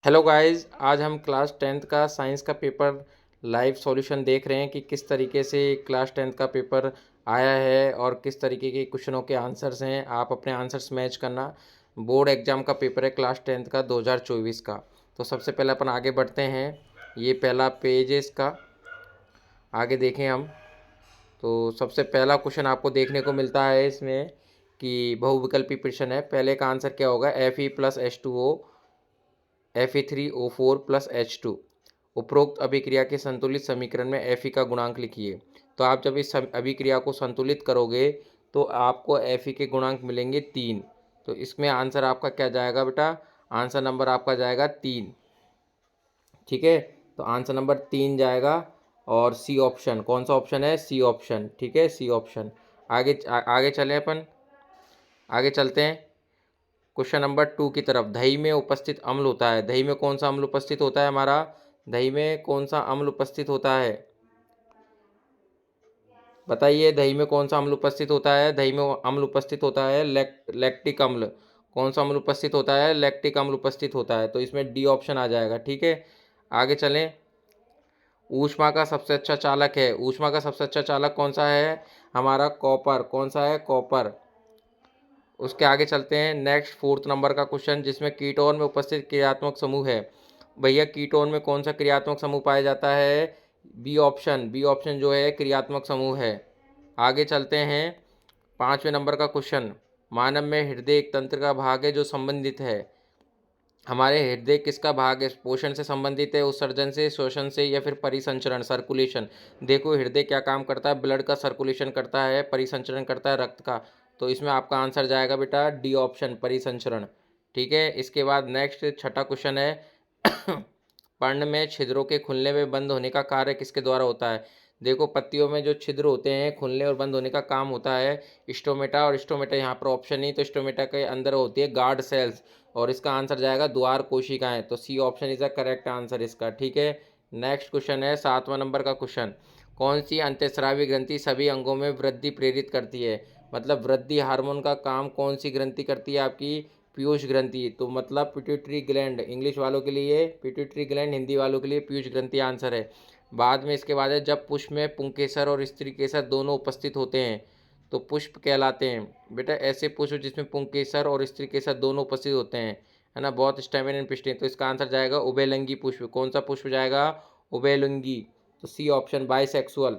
Hello guys, आज हम class tenth का साइंस का पेपर लाइव सॉल्यूशन देख रहे हैं कि किस तरीके से क्लास टेंथ का पेपर आया है और किस तरीके के क्वेश्चनों के आंसर्स हैं। आप अपने आंसर्स मैच करना। बोर्ड एग्जाम का पेपर है क्लास टेंथ का 2024 का। तो सबसे पहले अपन आगे बढ़ते हैं। ये पहला पेज है इसका, आगे देखें हम। तो सबसे पहला क्वेश्चन आपको देखने को मिलता है इसमें कि बहुविकल्पी प्रश्न है। पहले का आंसर क्या होगा? Fe+H2O Fe3O4+H2। उपरोक्त अभिक्रिया के संतुलित समीकरण में Fe का गुणांक लिखिए। तो आप जब इस अभिक्रिया को संतुलित करोगे तो आपको Fe के गुणांक मिलेंगे 3। तो इसमें आंसर आपका क्या जाएगा बेटा? आंसर नंबर आपका जाएगा 3। ठीक है, तो आंसर नंबर 3 जाएगा। और सी ऑप्शन, कौन सा ऑप्शन है? C option. ठीक है, सी ऑप्शन। आगे चलें अपन, आगे चलते हैं क्वेश्चन नंबर 2 की तरफ। दही में उपस्थित अम्ल होता है। दही में कौन सा अम्ल उपस्थित होता है हमारा? दही में कौन सा अम्ल उपस्थित होता है? बताइए, दही में कौन सा अम्ल उपस्थित होता है? दही में अम्ल उपस्थित होता है लैक्टिक अम्ल। कौन सा अम्ल उपस्थित होता है? लैक्टिक अम्ल उपस्थित होता है। तो इसमें डी ऑप्शन आ जाएगा। ठीक है, आगे चलें। ऊष्मा का सबसे अच्छा चालक है। ऊष्मा का सबसे अच्छा चालक कौन सा है? हमारा कॉपर। कौन सा है? कॉपर। उसके आगे चलते हैं। नेक्स्ट 4th नंबर का क्वेश्चन, जिसमें कीटोन में उपस्थित क्रियात्मक समूह है। भैया, कीटोन में कौन सा क्रियात्मक समूह पाया जाता है? B option. बी ऑप्शन जो है क्रियात्मक समूह है। आगे चलते हैं 5वें नंबर का क्वेश्चन। मानव में हृदय एक तंत्र का भाग है जो संबंधित है। हमारे हृदय किसका भाग है? पोषण से संबंधित है, उत्सर्जन से, श्वसन से, या फिर परिसंचरण, सर्कुलेशन। देखो, हृदय क्या काम करता है? ब्लड का सर्कुलेशन करता है, परिसंचरण करता है रक्त का। तो इसमें आपका आंसर जाएगा बेटा डी ऑप्शन, परिसंचरण। ठीक है, इसके बाद नेक्स्ट 6ठा क्वेश्चन है। पर्ण में छिद्रों के खुलने में बंद होने का कार्य किसके द्वारा होता है? देखो, पत्तियों में जो छिद्र होते हैं, खुलने और बंद होने का काम होता है स्टोमेटा। और स्टोमेटा यहाँ पर ऑप्शन नहीं, तो स्टोमेटा के अंदर होती है गार्ड सेल्स। और इसका आंसर जाएगा द्वार कोशिकाएं। तो C option is the correct answer इसका। ठीक है, नेक्स्ट क्वेश्चन है 7वां नंबर का क्वेश्चन। कौन सी अंतःस्रावी ग्रंथि सभी अंगों में वृद्धि प्रेरित करती है? मतलब वृद्धि हार्मोन का काम कौन सी ग्रंथि करती है आपकी? पीयूष ग्रंथि। तो मतलब पिट्यूटरी ग्लैंड इंग्लिश वालों के लिए, पिट्यूटरी ग्लैंड हिंदी वालों के लिए पीयूष ग्रंथि आंसर है। बाद में इसके बाद है, जब पुष्प में पुंकेसर और स्त्री केसर दोनों उपस्थित होते हैं तो पुष्प कहलाते हैं। बेटा, ऐसे पुष्प जिसमें पुंकेसर और स्त्री केसर दोनों उपस्थित होते हैं, है ना, बहुत स्टेमिन एंड पिस्टिन। तो इसका आंसर जाएगा उभयलिंगी पुष्प। कौन सा पुष्प जाएगा? उभयलिंगी। तो सी ऑप्शन, बाइसेक्सुअल।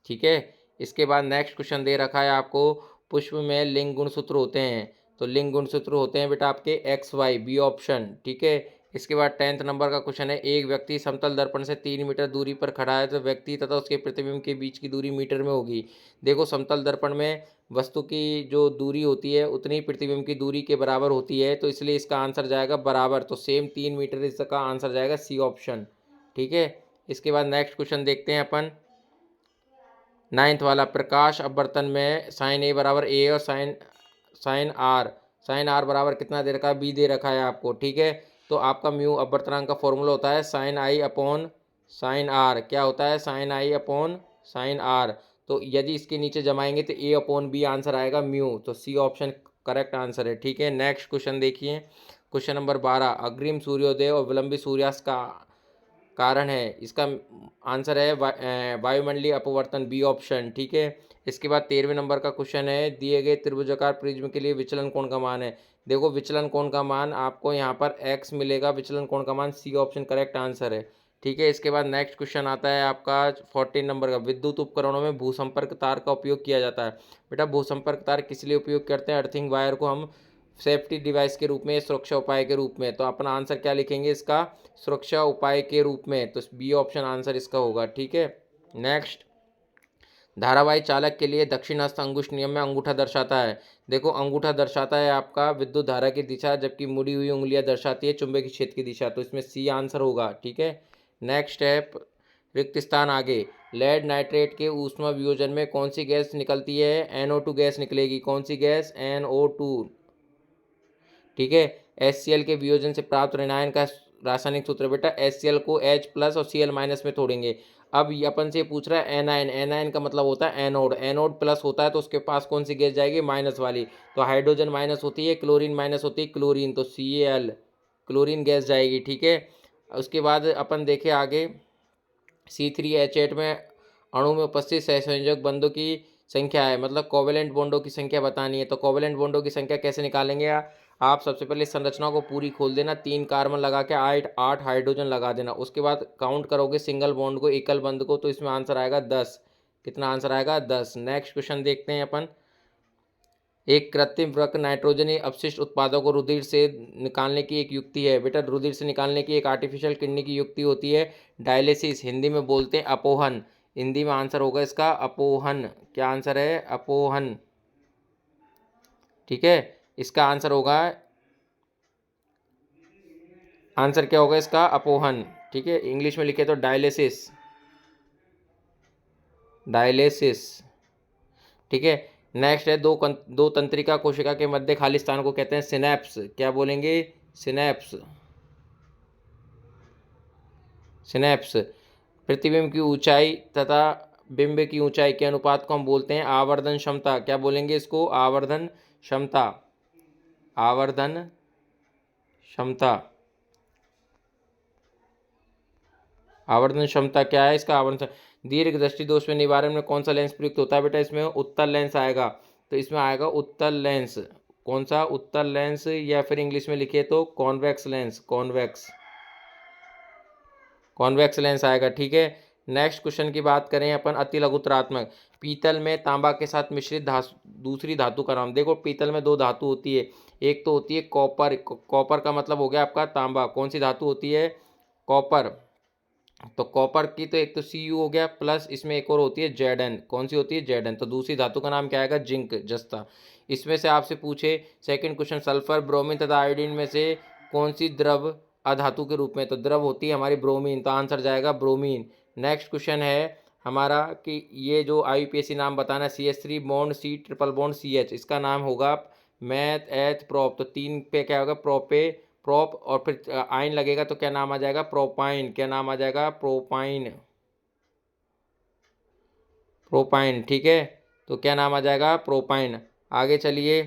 ठीक है, इसके बाद नेक्स्ट क्वेश्चन दे रखा है आपको। पुष्प में लिंग गुणसूत्र होते हैं। तो लिंग गुणसूत्र होते हैं बेटा आपके एक्स वाई, बी ऑप्शन। ठीक है, इसके बाद 10th नंबर का क्वेश्चन है। एक व्यक्ति समतल दर्पण से 3 मीटर दूरी पर खड़ा है तो व्यक्ति तथा उसके प्रतिबिंब के बीच की दूरी मीटर में होगी। देखो, समतल दर्पण में वस्तु की जो दूरी होती है उतनी प्रतिबिंब की दूरी के बराबर होती है, तो इसलिए इसका आंसर जाएगा बराबर। तो सेम 3 मीटर, इसका आंसर जाएगा सी ऑप्शन। ठीक है, इसके बाद नेक्स्ट क्वेश्चन देखते हैं अपन। 9th वाला, प्रकाश अपवर्तन में साइन ए बराबर ए और साइन आर बराबर कितना दे रखा है? बी दे रखा है आपको। ठीक है, तो आपका म्यू अपवर्तनांक का फॉर्मूला होता है sine I upon sine R. क्या होता है? Sine I upon sine R. तो यदि इसके नीचे जमाएंगे तो ए अपॉन बी आंसर आएगा म्यू। तो सी ऑप्शन करेक्ट आंसर है। ठीक है, नेक्स्ट क्वेश्चन देखिए। क्वेश्चन नंबर 12, अग्रिम सूर्योदय और विलंबी सूर्यास्त का कारण है। इसका आंसर है वायुमंडलीय अपवर्तन, बी ऑप्शन। ठीक है, इसके बाद 13वें नंबर का क्वेश्चन है। दिए गए त्रिभुजाकार प्रिज्म के लिए विचलन कोण का मान है। देखो, विचलन कोण का मान आपको यहाँ पर एक्स मिलेगा, विचलन कोण का मान सी ऑप्शन करेक्ट आंसर है। ठीक है, इसके बाद नेक्स्ट क्वेश्चन आता है आपका 14 नंबर का। विद्युत उपकरणों में भूसंपर्क तार का उपयोग किया जाता है। बेटा, भूसंपर्क तार किस लिए उपयोग करते हैं? अर्थिंग वायर को हम सेफ्टी डिवाइस के रूप में, सुरक्षा उपाय के रूप में। तो अपना आंसर क्या लिखेंगे इसका? सुरक्षा उपाय के रूप में। तो बी ऑप्शन आंसर इसका होगा। ठीक है, नेक्स्ट, धारावाही चालक के लिए दक्षिणास्थ अंगुष्ठ नियम में अंगूठा दर्शाता है। देखो, अंगूठा दर्शाता है आपका विद्युत धारा की दिशा, जबकि मुड़ी हुई उंगलियां दर्शाती है चुंबकीय क्षेत्र की दिशा। तो इसमें सी आंसर होगा। ठीक है, नेक्स्ट है रिक्त स्थान आगे। लेड नाइट्रेट के ऊष्मा वियोजन में कौन सी गैस निकलती है? NO2 गैस निकलेगी। कौन सी गैस? NO2। ठीक है, HCl के वियोजन से प्राप्त ऋणायन का रासायनिक सूत्र। बेटा, HCl को H+ और Cl- में तोड़ेंगे। अब ये अपन से पूछ रहा है एनायन। एनायन का मतलब होता है एनोड। एनोड प्लस होता है तो उसके पास कौन सी गैस जाएगी? माइनस वाली। तो हाइड्रोजन माइनस होती है, क्लोरीन माइनस होती है, क्लोरीन। तो Cl। क्लोरीन गैस जाएगी, ठीक है। उसके बाद अपन देखें आगे, C3H8 में अणु में उपस्थित सहसंयोजक बंधों की संख्या है, मतलब कोवेलेंट बॉन्डों की संख्या बतानी है। तो कोवेलेंट बॉन्डों की संख्या कैसे निकालेंगे? आप सबसे पहले संरचना को पूरी खोल देना, 3 कार्बन लगा के 8 हाइड्रोजन लगा देना। उसके बाद काउंट करोगे सिंगल बॉन्ड को, एकल बंध को, तो इसमें आंसर आएगा 10। कितना आंसर आएगा? 10। नेक्स्ट क्वेश्चन देखते हैं अपन। एक कृत्रिम वृक्क नाइट्रोजनी अपशिष्ट उत्पादों को रुधिर से निकालने की एक युक्ति है। बेटा, रुधिर से निकालने की एक आर्टिफिशियल किडनी की युक्ति होती है डायलिसिस, हिंदी में बोलते हैं अपोहन। हिंदी में आंसर होगा इसका अपोहन। क्या आंसर है? अपोहन, ठीक है। इसका आंसर होगा, आंसर क्या होगा इसका? अपोहन, ठीक है। इंग्लिश में लिखे तो डायलिसिस, डायलिसिस, ठीक है। नेक्स्ट है, दो तंत्रिका कोशिका के मध्य खाली स्थान को कहते हैं सिनेप्स। क्या बोलेंगे? Synapse, synapse. प्रतिबिंब की ऊंचाई तथा बिंब की ऊंचाई के अनुपात को हम बोलते हैं आवर्धन क्षमता। क्या बोलेंगे इसको? आवर्धन क्षमता, आवर्धन क्षमता। आवर्धन क्षमता क्या है इसका? आवर्धन। दीर्घ दृष्टि दोष में निवारण में कौन सा लेंस प्रयुक्त होता है? बेटा, इसमें उत्तल लेंस आएगा, तो इसमें आएगा उत्तल लेंस। कौन सा? उत्तल लेंस, या फिर इंग्लिश में लिखे तो convex lens, convex, convex lens आएगा, ठीक है। नेक्स्ट क्वेश्चन की बात करें अपन, अति लघुतरात्मक। पीतल में तांबा के साथ मिश्रित दूसरी धातु का नाम। देखो, पीतल में 2 धातु होती है, एक तो होती है कॉपर, कॉपर का मतलब हो गया आपका तांबा। कौन सी धातु होती है? कॉपर। तो कॉपर की तो एक तो Cu हो गया, प्लस इसमें एक और होती है Zn। कौन सी होती है? Zn। तो दूसरी धातु का नाम क्या आएगा? जिंक, जस्ता। इसमें से आपसे पूछे सेकंड क्वेश्चन, सल्फर, ब्रोमीन तथा आयोडीन में से कौन सी द्रव अधातु के रूप में? तो द्रव होती है हमारी ब्रोमीन, तो आंसर जाएगा ब्रोमीन। नेक्स्ट क्वेश्चन है हमारा कि ये जो IUPAC नाम बताना, CH3 bond C triple bond CH, इसका नाम होगा मैथ एथ प्रोप। तो 3 पे क्या होगा? प्रोपे, प्रोप, और फिर आइन लगेगा तो क्या नाम आ जाएगा? प्रोपाइन। क्या नाम आ जाएगा? प्रोपाइन, प्रोपाइन, ठीक है। तो क्या नाम आ जाएगा? प्रोपाइन। आगे चलिए,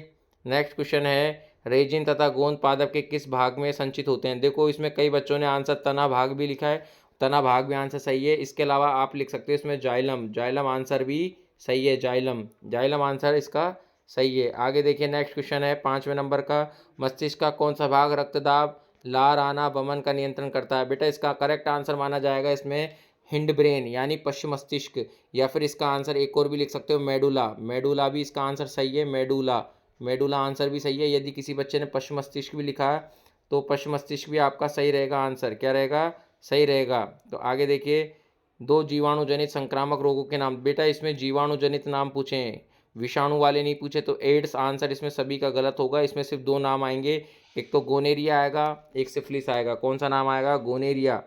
नेक्स्ट क्वेश्चन है, रेजिन तथा गोंद पादप के किस भाग में संचित होते हैं? देखो, इसमें कई बच्चों ने आंसर तना भाग भी लिखा है, तना भाग भी आंसर सही है। इसके अलावा आप लिख सकते हो इसमें जाइलम, जाइलम आंसर भी सही है, जाइलम, जाइलम आंसर इसका सही है। आगे देखिए, नेक्स्ट क्वेश्चन है 5वें नंबर का, मस्तिष्क का कौन सा भाग रक्तदाब, लार आना, वमन का नियंत्रण करता है? बेटा, इसका करेक्ट आंसर माना जाएगा इसमें हिंड ब्रेन, यानी पश्चिम मस्तिष्क। या फिर इसका आंसर एक और भी लिख सकते हो, मेडुला, मेडुला भी इसका आंसर सही है, मेडुला, मेडुला आंसर भी सही है। यदि किसी बच्चे ने पश्चिम मस्तिष्क भी लिखा है तो पश्चिम मस्तिष्क भी आपका सही रहेगा, आंसर क्या रहेगा? सही रहेगा। तो आगे देखिए, 2 जीवाणुजनित संक्रामक रोगों के नाम। बेटा, इसमें जीवाणुजनित नाम पूछे हैं, विषाणु वाले नहीं पूछे, तो एड्स आंसर इसमें सभी का गलत होगा। इसमें सिर्फ 2 नाम आएंगे, एक तो गोनेरिया आएगा, एक सिफिलिस आएगा। कौन सा नाम आएगा? गोनेरिया,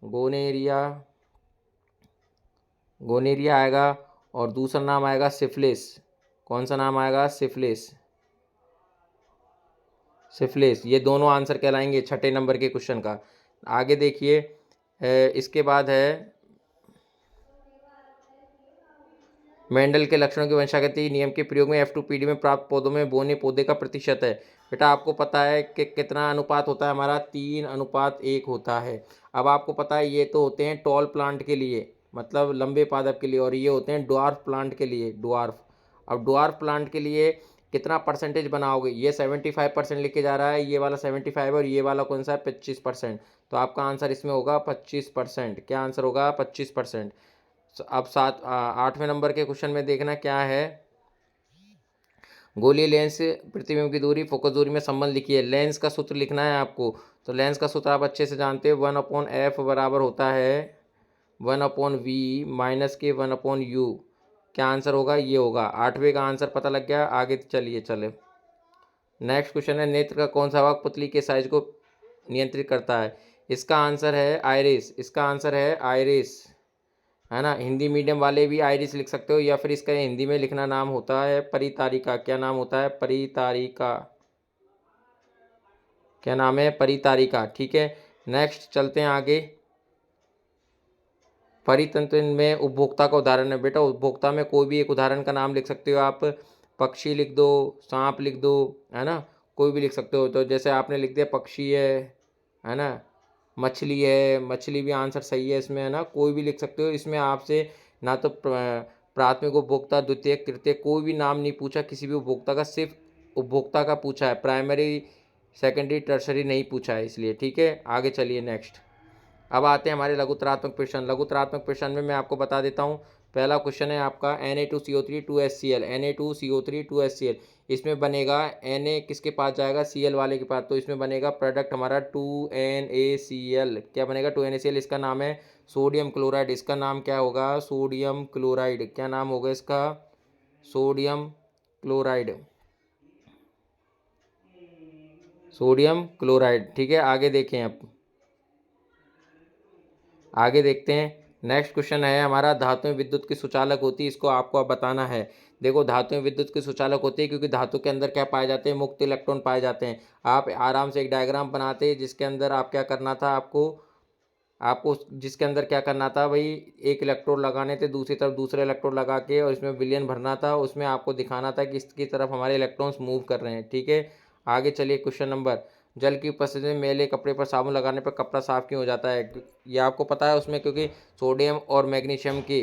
गोनेरिया, गोनेरिया आएगा, और दूसरा नाम आएगा सिफिलिस। कौन सा नाम आएगा? Syphilis, syphilis. ये दोनों आंसर कहलाएंगे 6ठे नंबर के क्वेश्चन का। आगे देखिए, इसके बाद है मेंडल के लक्षणों की वंशागति नियम के प्रयोग में F2PD में प्राप्त पौधों में बोने पौधे का प्रतिशत है। बेटा, आपको पता है कि कितना अनुपात होता है हमारा? 3:1 होता है। अब आपको पता है ये तो होते हैं टॉल प्लांट के लिए, मतलब लंबे पादप के लिए, और ये होते हैं ड्वार्फ प्लांट के लिए, ड्वार्फ। अब ड्वार्फ प्लांट के लिए कितना परसेंटेज बनाओगे? ये 75% लिखे जा रहा है, ये वाला 75, और ये वाला कौन सा है? 25%। तो आपका आंसर इसमें होगा 25%। क्या आंसर होगा? 25%। अब 8वें नंबर के क्वेश्चन में देखना क्या है, गोलीय लेंस प्रतिबिंब की दूरी फोकस दूरी में संबंध लिखिए। लेंस का सूत्र लिखना है आपको, तो लेंस का सूत्र आप अच्छे से जानते हो, 1/f बराबर होता है 1/v माइनस के 1/u। क्या आंसर होगा? ये होगा। 8वें का आंसर पता लग गया। आगे चलिए, चले नेक्स्ट क्वेश्चन है, नेत्र का कौन सा भाग पुतली के साइज को नियंत्रित करता है? इसका आंसर है आइरिस, इसका आंसर है आइरिस, है ना। हिंदी मीडियम वाले भी आइरिस लिख सकते हो, या फिर इसका हिंदी में लिखना नाम होता है परितारिका। क्या नाम होता है? परितारिका। क्या नाम है? परितारिका, ठीक है। नेक्स्ट चलते हैं आगे, परितंत्र में उपभोक्ता का उदाहरण है। बेटा, उपभोक्ता में कोई भी एक उदाहरण का नाम लिख सकते हो आप, पक्षी लिख दो, सांप लिख दो, है ना, कोई भी लिख सकते हो। तो जैसे आपने लिख दिया पक्षी है, है ना। मछली है, मछली भी आंसर सही है इसमें, है ना। कोई भी लिख सकते हो इसमें, आपसे ना तो प्राथमिक उपभोक्ता, द्वितीयक, तृतीयक कोई भी नाम नहीं पूछा किसी भी उपभोक्ता का, सिर्फ उपभोक्ता का पूछा है, प्राइमरी सेकेंडरी टर्सरी नहीं पूछा है इसलिए, ठीक है। आगे चलिए नेक्स्ट। अब आते हैं हमारे लघुतरात्मक प्रश्न। लघुतरात्मक प्रश्न में मैं आपको बता देता हूँ। पहला क्वेश्चन है आपका Na2CO3 2HCl, Na2CO3 2HCl, इसमें बनेगा Na किसके पास जाएगा, Cl वाले के पास, तो इसमें बनेगा प्रोडक्ट हमारा 2NaCl। क्या बनेगा 2NaCl, इसका नाम है सोडियम क्लोराइड। इसका नाम क्या होगा, सोडियम क्लोराइड। क्या नाम होगा इसका, सोडियम क्लोराइड, सोडियम क्लोराइड, ठीक है। आगे देखें, अब आगे देखते हैं। नेक्स्ट क्वेश्चन है हमारा, धातुएं विद्युत की सुचालक होती है, इसको आपको अब बताना है। देखो धातुएं विद्युत की सुचालक होती है क्योंकि धातु के अंदर क्या पाए जाते हैं, मुक्त इलेक्ट्रॉन पाए जाते हैं। आप आराम से एक डायग्राम बनाते हैं जिसके अंदर आप क्या करना था, आपको आपको जिसके अंदर क्या करना था भाई, एक इलेक्ट्रोड लगाने थे, दूसरी तरफ दूसरे इलेक्ट्रोड लगा के, और इसमें विलयन भरना था, उसमें आपको दिखाना था कि इसकी तरफ हमारे इलेक्ट्रॉन्स मूव कर रहे हैं, ठीक है। आगे चलिए क्वेश्चन नंबर, जल की उपस्थिति में मैले कपड़े पर साबुन लगाने पर कपड़ा साफ क्यों हो जाता है। ये आपको पता है उसमें, क्योंकि सोडियम और मैग्नीशियम के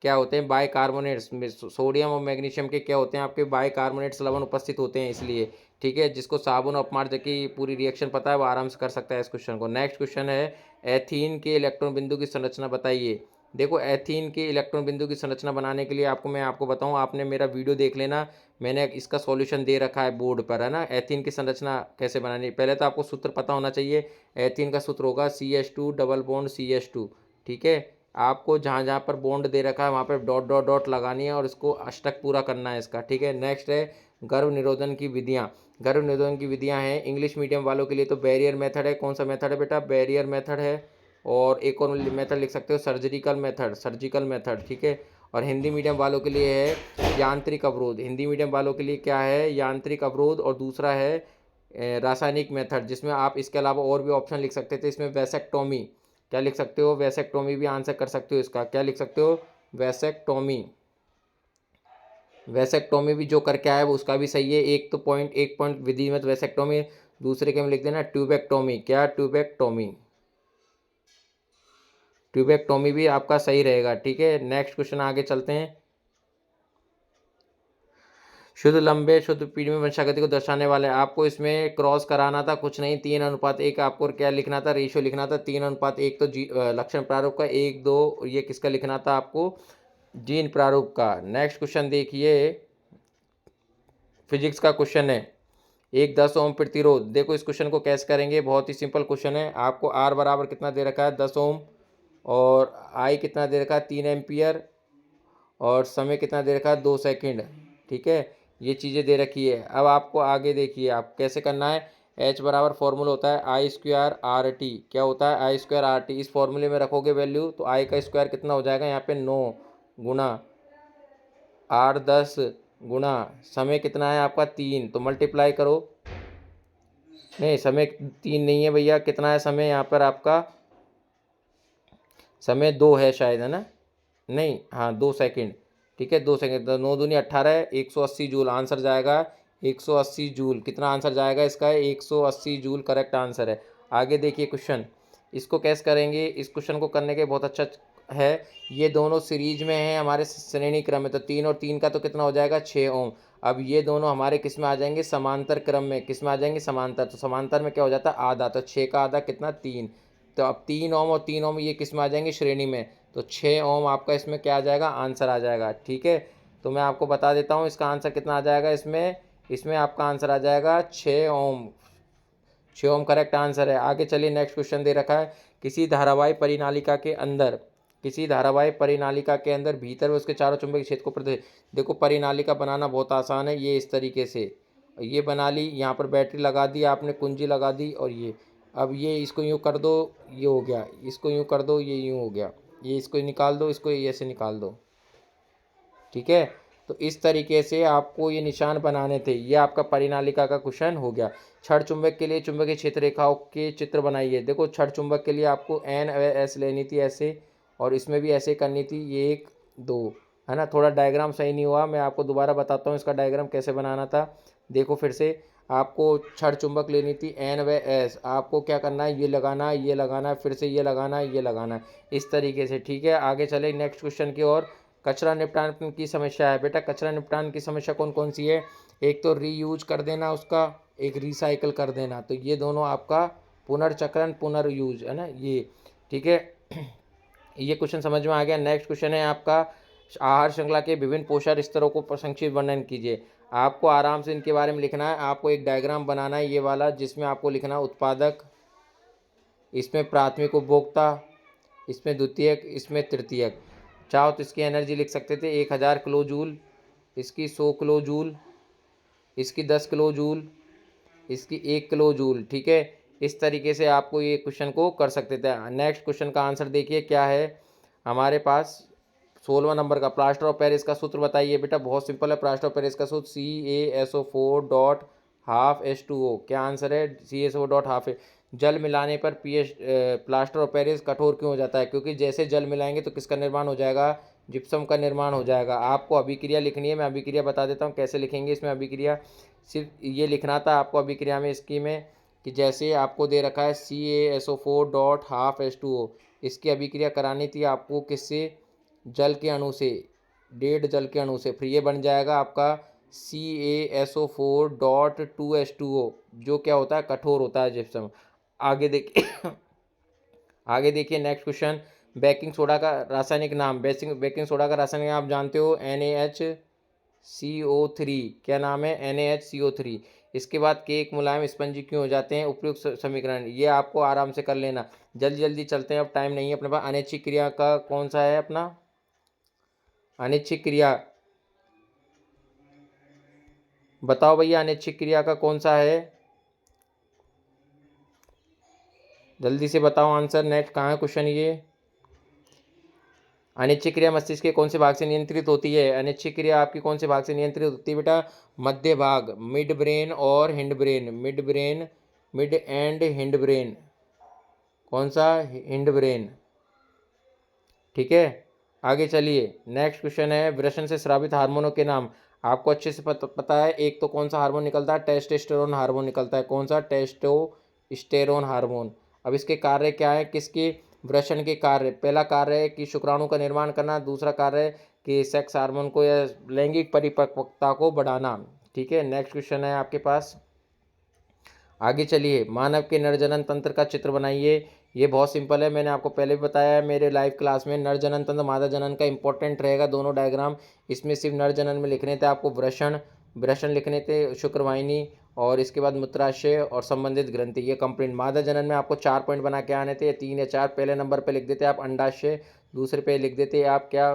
क्या होते हैं, बाइकार्बोनेट्स, सोडियम और मैग्नीशियम के क्या होते हैं, आपके बाइकार्बोनेट्स लवण उपस्थित होते हैं इसलिए, ठीक है। जिसको साबुन और अपमार्जक की पूरी रिएक्शन पता है वो आराम से कर सकता है इस क्वेश्चन को। नेक्स्ट क्वेश्चन है, एथीन के इलेक्ट्रॉन बिंदु की संरचना बताइए। देखो एथीन के इलेक्ट्रॉन बिंदु की संरचना बनाने के लिए आपको बताऊं, आपने मेरा वीडियो देख लेना, मैंने इसका सॉल्यूशन दे रखा है बोर्ड पर, है ना। एथीन की संरचना कैसे बनानी, पहले तो आपको सूत्र पता होना चाहिए। एथीन का सूत्र होगा CH2 डबल बॉन्ड CH2, ठीक है। आपको जहाँ जहाँ पर बॉन्ड दे रखा है वहाँ पर डॉट डॉट डॉट लगानी है और इसको अष्टक पूरा करना है इसका, ठीक है। नेक्स्ट है गर्भ निरोधन की विधियाँ। गर्भ निरोधन की विधियाँ हैं इंग्लिश मीडियम वालों के लिए तो बैरियर मेथड है। कौन सा मेथड है बेटा, बैरियर मेथड है। और एक और मेथड लिख सकते हो सर्जिकल मेथड, सर्जिकल मेथड, ठीक है। और हिंदी मीडियम वालों के लिए है यांत्रिक अवरोध। हिंदी मीडियम वालों के लिए क्या है, यांत्रिक अवरोध। और दूसरा है रासायनिक मेथड, जिसमें आप इसके अलावा और भी ऑप्शन लिख सकते थे इसमें, वैसेक्टोमी। क्या लिख सकते हो, वैसेक्टोमी भी आंसर कर सकते हो इसका। क्या लिख सकते हो, वैसेक्टोमी। वैसेक्टोमी भी जो करके आया वो उसका भी सही है। एक पॉइंट विधि में तो वैसेक्टोमी, दूसरे के में लिख देना ट्यूबेक्टोमी। क्या, ट्यूबेक्टोमी, ट्यूबेक्टोमी भी आपका सही रहेगा, ठीक है। नेक्स्ट क्वेश्चन आगे चलते हैं। शुद्ध लंबे शुद्ध पीढ़ी में वंशागति को दर्शाने वाले, आपको इसमें क्रॉस कराना था, कुछ नहीं, 3:1 आपको क्या लिखना था, रेशियो लिखना था। 3:1 तो लक्षण प्रारूप का, 1:2 ये किसका लिखना था आपको, जीन प्रारूप का। नेक्स्ट क्वेश्चन देखिए, फिजिक्स का क्वेश्चन है, एक 10 ओम प्रतिरोध। देखो इस क्वेश्चन को कैसे करेंगे, बहुत ही सिंपल क्वेश्चन है। आपको आर बराबर कितना दे रखा है, 10 ओम, और आई कितना दे रखा है, 3 एम्पियर, और समय कितना दे रखा है, 2 सेकंड, ठीक है। ये चीज़ें दे रखी है। अब आपको आगे देखिए आप कैसे करना है। एच बराबर फॉर्मूला होता है I²RT। क्या होता है, I²RT। इस फॉर्मूले में रखोगे वैल्यू तो आई का स्क्वायर कितना हो जाएगा, यहाँ पे 9 गुना R10 गुना समय कितना है आपका 3, तो मल्टीप्लाई करो। नहीं, समय 3 नहीं है भैया, कितना है समय यहाँ पर आपका, समय 2 है शायद, है ना। नहीं, हाँ 2 सेकंड, ठीक है। 2 सेकंड, तो 9 दूनी 18 है, 180 जूल आंसर जाएगा। 180 जूल कितना आंसर जाएगा इसका है, 180 जूल करेक्ट आंसर है। आगे देखिए क्वेश्चन, इसको कैसे करेंगे, इस क्वेश्चन को करने के बहुत अच्छा है। ये दोनों सीरीज में है हमारे श्रेणी क्रम में, तो 3 और 3 का तो कितना हो जाएगा, 6 ओम। अब ये दोनों हमारे किस में आ जाएंगे, समांतर क्रम में। किस में आ जाएंगे, समांतर। तो समांतर में क्या हो जाता है, आधा, तो 6 का आधा कितना, 3। तो अब 3 ओम और 3 ओम ये किस में आ जाएंगे, श्रेणी में। तो 6 ओम आपका इसमें क्या आ जाएगा, आंसर आ जाएगा, ठीक है। तो मैं आपको बता देता हूँ इसका आंसर कितना आ जाएगा इसमें। इसमें आपका आंसर आ जाएगा 6 ओम। 6 ओम करेक्ट आंसर है। आगे चलिए, नेक्स्ट क्वेश्चन दे रखा है, किसी धारावाही परिनालिका के अंदर, किसी धारावाही परिनालिका के अंदर भीतर उसके चारों चुंबकीय क्षेत्र को प्रदर्शित। देखो परिनालिका बनाना बहुत आसान है, ये इस तरीके से ये बना ली, यहाँ पर बैटरी लगा दी आपने, कुंजी लगा दी, और ये अब ये इसको यूँ कर दो, ये हो गया, इसको यूँ कर दो, ये यूँ हो गया, ये इसको निकाल दो, इसको ऐसे निकाल दो, ठीक है। तो इस तरीके से आपको ये निशान बनाने थे। ये आपका परिनालिका का क्वेश्चन हो गया। छड़ चुंबक के लिए चुंबकीय क्षेत्र रेखाओं के चित्र बनाइए। देखो छड़ चुंबक के लिए आपको एन एस लेनी थी ऐसे, और इसमें भी ऐसे करनी थी, 1 2, है ना। थोड़ा डायग्राम सही नहीं हुआ, मैं आपको दोबारा बताता हूँ इसका डायग्राम कैसे बनाना था। देखो फिर से, आपको क्षण चुंबक लेनी थी एन व एस, आपको क्या करना है, ये लगाना है, ये लगाना है, फिर से ये लगाना है, ये लगाना है, इस तरीके से। ठीक है, आगे चले नेक्स्ट क्वेश्चन की ओर। कचरा निपटान की समस्या है बेटा, कचरा निपटान की समस्या कौन कौन सी है, एक तो रीयूज कर देना उसका, एक रिसाइकल कर देना, तो ये दोनों आपका पुनर्चक्रण पुनर्यूज है ना ये। ठीक है, ये क्वेश्चन समझ में आ गया। नेक्स्ट क्वेश्चन है आपका, आहार श्रृंखला के विभिन्न पोषण स्तरों को संक्षिप्त वर्णन कीजिए। आपको आराम से इनके बारे में लिखना है, आपको एक डायग्राम बनाना है ये वाला, जिसमें आपको लिखना है उत्पादक, इसमें प्राथमिक उपभोक्ता, इसमें द्वितीयक, इसमें तृतीयक। चाहो तो इसकी एनर्जी लिख सकते थे 1000 किलो जूल, इसकी 100 किलो जूल, इसकी 10 किलो जूल, इसकी 1 किलो जूल। ठीक है, इस तरीके से आपको ये क्वेश्चन को कर सकते थे। नेक्स्ट क्वेश्चन का आंसर देखिए क्या है हमारे पास, 16वां नंबर का, प्लास्टर ऑफ पेरिस का सूत्र बताइए बेटा। बहुत सिंपल है, प्लास्टर ऑफ पेरिस का सूत्र CaSO4 डॉट हाफ H2O। क्या आंसर है, CaSO4 डॉट हाफ। जल मिलाने पर प्लास्टर ऑफ पेरिस कठोर क्यों हो जाता है, क्योंकि जैसे जल मिलाएंगे तो किसका निर्माण हो जाएगा, जिप्सम का निर्माण हो जाएगा। आपको अभिक्रिया लिखनी है, मैं अभिक्रिया बता देता हूँ कैसे लिखेंगे इसमें अभिक्रिया। सिर्फ ये लिखना था आपको अभिक्रिया में इसकी में, कि जैसे आपको दे रखा है CaSO4 डॉट हाफ H2O, इसकी अभिक्रिया करानी थी आपको किससे, जल के अणु से, 1.5 जल के अणु से, फिर ये बन जाएगा आपका CaSO4 डॉट 2H2O, जो क्या होता है, कठोर होता है जिप्सम। आगे देखिए आगे देखिए नेक्स्ट क्वेश्चन, बेकिंग सोडा का रासायनिक नाम, बेकिंग सोडा का रासायनिक नाम आप जानते हो, NaHCO3। क्या नाम है, NaHCO3। इसके बाद केक मुलायम स्पंजी क्यों हो जाते हैं, उपयुक्त समीकरण, ये आपको आराम से कर लेना। जल्दी जल्दी चलते हैं, अब टाइम नहीं है अपने पास। अनैच्छिक क्रिया का कौन सा है अपना, अनैच्छिक क्रिया बताओ भैया, अनैच्छिक क्रिया का कौन सा है, जल्दी से बताओ आंसर। नेक्स्ट कहाँ है क्वेश्चन ये, अनिच्छिक क्रिया मस्तिष्क के कौन से भाग से नियंत्रित होती है, अनिच्छिक क्रिया आपकी कौन से भाग से नियंत्रित होती है बेटा, मध्य भाग, मिड ब्रेन और hind brain, mid brain, mid and hind brain, कौन सा, हिंड ब्रेन। ठीक है, आगे चलिए नेक्स्ट क्वेश्चन है, वृषण से स्रावित हार्मोनों के नाम। आपको अच्छे से पता है, एक तो कौन सा हार्मोन निकलता है, टेस्टोस्टेरोन हार्मोन निकलता है, कौन सा, टेस्टोस्टेरोन हार्मोन। अब इसके कार्य क्या है, किसके, वृषण के कार्य, पहला कार्य है कि शुक्राणु का निर्माण करना, दूसरा कार्य है कि सेक्स हार्मोन को या लैंगिक परिपक्वता को बढ़ाना। ठीक है, नेक्स्ट क्वेश्चन है आपके पास, आगे चलिए, मानव के नर जनन तंत्र का चित्र बनाइए। ये बहुत सिंपल है, मैंने आपको पहले भी बताया है मेरे लाइव क्लास में, नर जनन तंत्र मादा जनन का इंपॉर्टेंट रहेगा दोनों डायग्राम। इसमें सिर्फ नर जनन में लिखने थे आपको वृषण, वृषण लिखने थे, शुक्रवाहिनी, और इसके बाद मूत्राशय और संबंधित ग्रंथि, ये कंप्लीट। मादा जनन में आपको 4 पॉइंट बना के आने थे, 3 या 4। पहले नंबर पर लिख देते आप अंडाशय, दूसरे पे लिख देते आप क्या,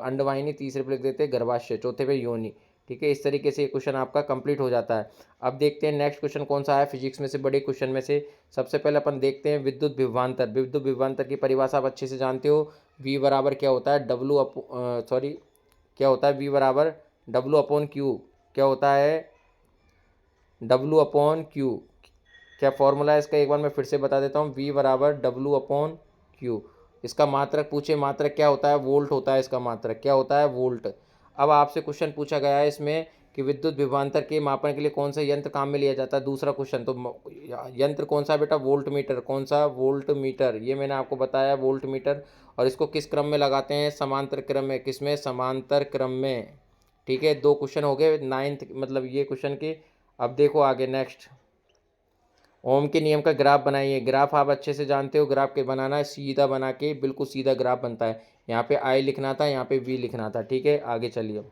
अंडवाहिनी, तीसरे पे लिख देते गर्भाशय, चौथे पे योनि। ठीक है, इस तरीके से ये क्वेश्चन आपका कंप्लीट हो जाता है। अब देखते हैं नेक्स्ट क्वेश्चन कौन सा है, फिजिक्स में से बड़े क्वेश्चन में से। सबसे पहले अपन देखते हैं विद्युत विभवांतर। विद्युत विभवांतर की परिभाषा आप अच्छे से जानते हो, V बराबर क्या होता है, क्या होता है, V बराबर W/Q। क्या होता है, W/Q। क्या फॉर्मूला है इसका, एक बार मैं फिर से बता देता हूँ, V बराबर W/Q। इसका मात्रक पूछे, मात्रक क्या होता है, वोल्ट होता है इसका मात्रक, क्या होता है, वोल्ट। अब आपसे क्वेश्चन पूछा गया है इसमें कि विद्युत विभवांतर के मापन के लिए कौन सा यंत्र काम में लिया जाता है, दूसरा क्वेश्चन। तो यंत्र कौन सा बेटा, वोल्ट मीटर, कौन सा, वोल्ट मीटर, ये मैंने आपको बताया वोल्ट मीटर। और इसको किस क्रम में लगाते हैं, समांतर क्रम में, किसमें, समांतर क्रम में। ठीक है, 2 क्वेश्चन हो गए 9th मतलब ये क्वेश्चन के। अब देखो आगे नेक्स्ट, ओम के नियम का ग्राफ बनाइए। ग्राफ आप अच्छे से जानते हो, ग्राफ के बनाना है, सीधा बना के बिल्कुल सीधा ग्राफ बनता है। यहाँ पे I लिखना था, यहाँ पे V लिखना था। ठीक है, आगे चलिए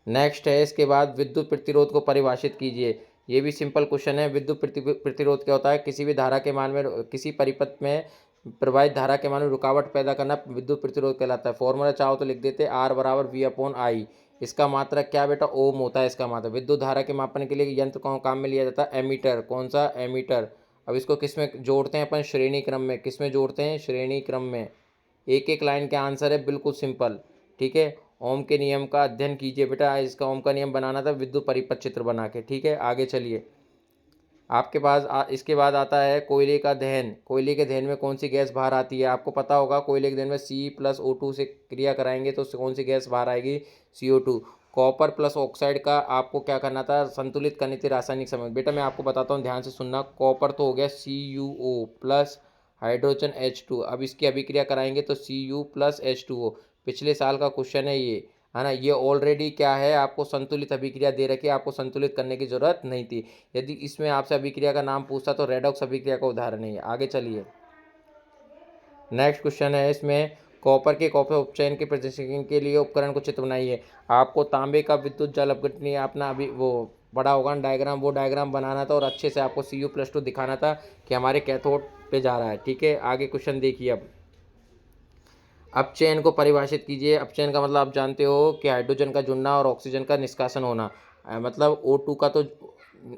नेक्स्ट है, इसके बाद विद्युत प्रतिरोध को परिभाषित कीजिए। ये भी सिंपल क्वेश्चन है। विद्युत प्रतिरोध क्या होता है, किसी भी धारा के मान में, किसी परिपथ में प्रवाहित धारा के मान में रुकावट पैदा करना विद्युत प्रतिरोध कहलाता है। फॉर्मूला चाहो तो लिख देते, R बराबर V/I। इसका मात्रक क्या बेटा, ओम होता है इसका मात्रक। विद्युत धारा के मापन के लिए यंत्र कौन काम में लिया जाता है, एमीटर, कौन सा, एमीटर। अब इसको किस में जोड़ते हैं अपन, श्रेणी क्रम में, किस में जोड़ते हैं, श्रेणी क्रम में। एक एक लाइन के आंसर है, बिल्कुल सिंपल। ठीक है, ओम के नियम का अध्ययन कीजिए बेटा, इसका ओम का नियम बनाना था विद्युत परिपथ चित्र बना के। ठीक है, आगे चलिए आपके पास इसके बाद आता है कोयले का दहन। कोयले के दहन में कौन सी गैस बाहर आती है, आपको पता होगा, कोयले के दहन में C+O2 से क्रिया कराएंगे तो कौन सी गैस बाहर आएगी, CO2। कॉपर प्लस ऑक्साइड का आपको क्या करना था, संतुलित करनी थी रासायनिक संयुग्म। बेटा मैं आपको बताता हूँ, ध्यान से सुनना। कॉपर तो हो गया CuO प्लस हाइड्रोजन H2, अब इसकी अभिक्रिया कराएंगे तो Cu प्लस H2O। पिछले साल का क्वेश्चन है ये, है ना। ये ऑलरेडी क्या है, आपको संतुलित अभिक्रिया दे रखी है, आपको संतुलित करने की जरूरत नहीं थी। यदि इसमें आपसे अभिक्रिया का नाम पूछता तो रेडॉक्स अभिक्रिया का उदाहरण है। आगे चलिए, नेक्स्ट क्वेश्चन है इसमें, कॉपर के कॉपर उपचयन के प्रदर्शन के लिए उपकरण को चित्र बनाइए। आपको तांबे का विद्युत जल अपघटनीय अपना अभी वो बड़ा होगा डायग्राम, वो डायग्राम बनाना था और अच्छे से आपको Cu+2 दिखाना था कि हमारे कैथोड पे जा रहा है। ठीक है, आगे क्वेश्चन देखिए। अब अपचयन को परिभाषित कीजिए। अपचयन का मतलब आप जानते हो कि हाइड्रोजन का जुड़ना और ऑक्सीजन का निष्कासन होना। मतलब O2 का तो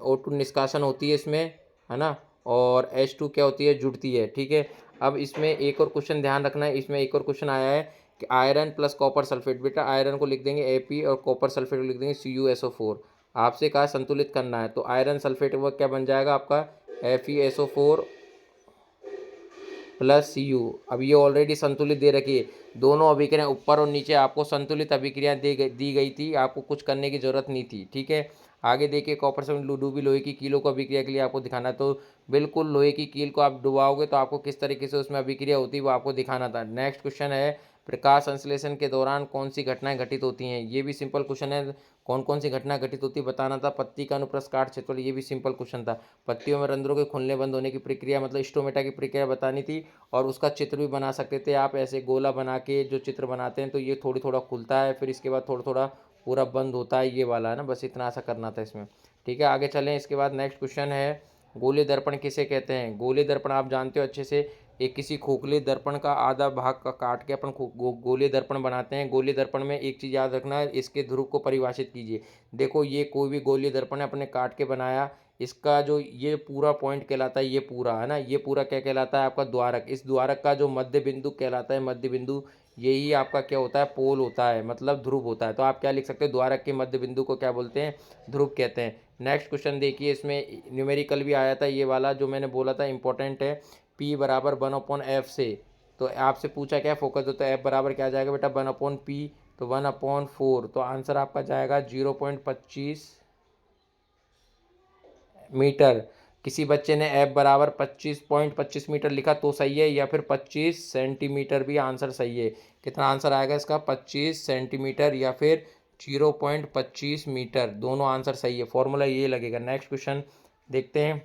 O2 निष्कासन होती है इसमें, है ना, और H2 क्या होती है, जुड़ती है। ठीक है, अब इसमें एक और क्वेश्चन ध्यान रखना है, इसमें एक और क्वेश्चन आया है कि आयरन प्लस कॉपर सल्फेट। बेटा आयरन को लिख देंगे Ap और कॉपर सल्फेट को लिख देंगे CuSO4। आपसे कहा संतुलित करना है, तो आयरन सल्फेट वो क्या बन जाएगा आपका, FeSO4 प्लस Cu। अब ये ऑलरेडी संतुलित दे रखी है, दोनों अभिक्रिया ऊपर और नीचे आपको संतुलित अभिक्रिया दी गई थी, आपको कुछ करने की जरूरत नहीं थी। ठीक है, आगे देखिए, कॉपर से डूबी लोहे की कीलों को अभिक्रिया के लिए आपको दिखाना, तो बिल्कुल लोहे की कील को आप डुबाओगे तो आपको किस तरीके से उसमें अभिक्रिया होती है वो आपको दिखाना था। नेक्स्ट क्वेश्चन है, प्रकाश संश्लेषण के दौरान कौन सी घटनाएं घटित होती हैं। ये भी सिंपल क्वेश्चन है, कौन कौन सी घटना घटित होती है बताना था। पत्ती का अनुप्रस्थ काट क्षेत्रफल, ये भी सिंपल क्वेश्चन था। पत्तियों में रंध्रों के खुलने बंद होने की प्रक्रिया मतलब स्टोमेटा की प्रक्रिया बतानी थी, और उसका चित्र भी बना सकते थे आप। ऐसे गोला बना के जो चित्र बनाते हैं तो ये थोड़ी थोड़ा खुलता है, फिर इसके बाद थोड़ा थोड़ा पूरा बंद होता है, ये वाला है ना, बस इतना सा करना था इसमें। ठीक है, आगे चलें। इसके बाद नेक्स्ट क्वेश्चन है, गोलीय दर्पण किसे कहते हैं। गोलीय दर्पण आप जानते हो अच्छे से, एक किसी खोखले दर्पण का आधा भाग का काट के अपन गोलीय दर्पण बनाते हैं। गोलीय दर्पण में एक चीज़ याद रखना है, इसके ध्रुव को परिभाषित कीजिए। देखो ये कोई भी गोलीय दर्पण है, अपने काट के बनाया, इसका जो ये पूरा पॉइंट कहलाता है, ये पूरा है ना, ये पूरा क्या कहलाता है आपका द्वारक। इस द्वारक का जो मध्य बिंदु कहलाता है, मध्य बिंदु, यही आपका क्या होता है, पोल होता है, मतलब ध्रुव होता है। तो आप क्या लिख सकते हैं, द्वारक के मध्य बिंदु को क्या बोलते हैं, ध्रुव कहते हैं। नेक्स्ट क्वेश्चन देखिए, इसमें न्यूमेरिकल भी आया था, ये वाला जो मैंने बोला था इंपॉर्टेंट है, P बराबर 1/f से। तो आपसे पूछा क्या फोकस हो, तो F बराबर क्या जाएगा बेटा, 1/P, तो 1/4, तो आंसर आपका जाएगा 0.25 मीटर। किसी बच्चे ने F बराबर 25.25 मीटर लिखा तो सही है, या फिर 25 सेंटीमीटर भी आंसर सही है। कितना आंसर आएगा इसका, 25 सेंटीमीटर या फिर 0.25 मीटर, दोनों आंसर सही है। फॉर्मूला ये लगेगा। नेक्स्ट क्वेश्चन देखते हैं,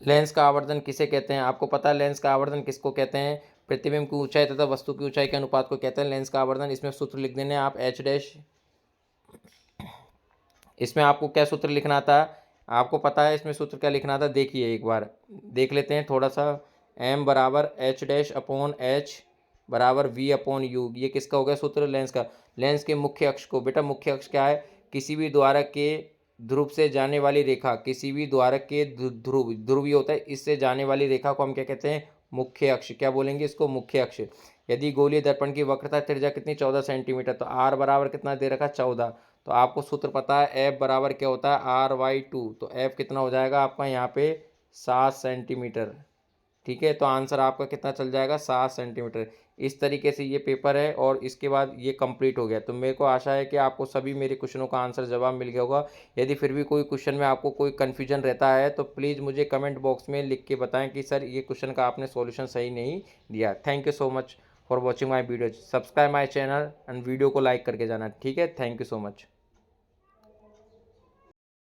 लेंस का आवर्धन किसे कहते हैं। आपको पता है लेंस का आवर्धन किसको कहते हैं, प्रतिबिंब की ऊंचाई तथा वस्तु की ऊंचाई के अनुपात को कहते हैं लेंस का आवर्धन। इसमें सूत्र लिख देने आप H डैश, इसमें आपको क्या सूत्र लिखना था, आपको पता है इसमें सूत्र क्या लिखना था, देखिए एक बार देख लेते हैं थोड़ा सा। M बराबर H डैश अपॉन H बराबर V/U, ये किसका हो गया सूत्र, लेंस का। लेंस के मुख्य अक्ष को, बेटा मुख्य अक्ष क्या है, किसी भी द्वारक के ध्रुव से जाने वाली रेखा, किसी भी द्वारक के ध्रुव, ध्रुव ये होता है, इससे जाने वाली रेखा को हम क्या कहते हैं, मुख्य अक्ष। क्या बोलेंगे इसको, मुख्य अक्ष। यदि गोलीय दर्पण की वक्रता त्रिज्या कितनी, 14 सेंटीमीटर, तो R बराबर कितना दे रखा, 14। तो आपको सूत्र पता है F बराबर क्या होता है, R/2, तो F कितना हो जाएगा आपका यहाँ पे 7 सेंटीमीटर। ठीक है, तो आंसर आपका कितना चल जाएगा, 7 सेंटीमीटर। इस तरीके से ये पेपर है और इसके बाद ये कंप्लीट हो गया। तो मेरे को आशा है कि आपको सभी मेरे क्वेश्चनों का आंसर जवाब मिल गया होगा। यदि फिर भी कोई क्वेश्चन में आपको कोई कन्फ्यूजन रहता है तो प्लीज़ मुझे कमेंट बॉक्स में लिख के बताएं कि सर ये क्वेश्चन का आपने सॉल्यूशन सही नहीं दिया। Thank you so much for watching my video. Subscribe my channel and video को लाइक करके जाना। ठीक है, थैंक यू सो मच।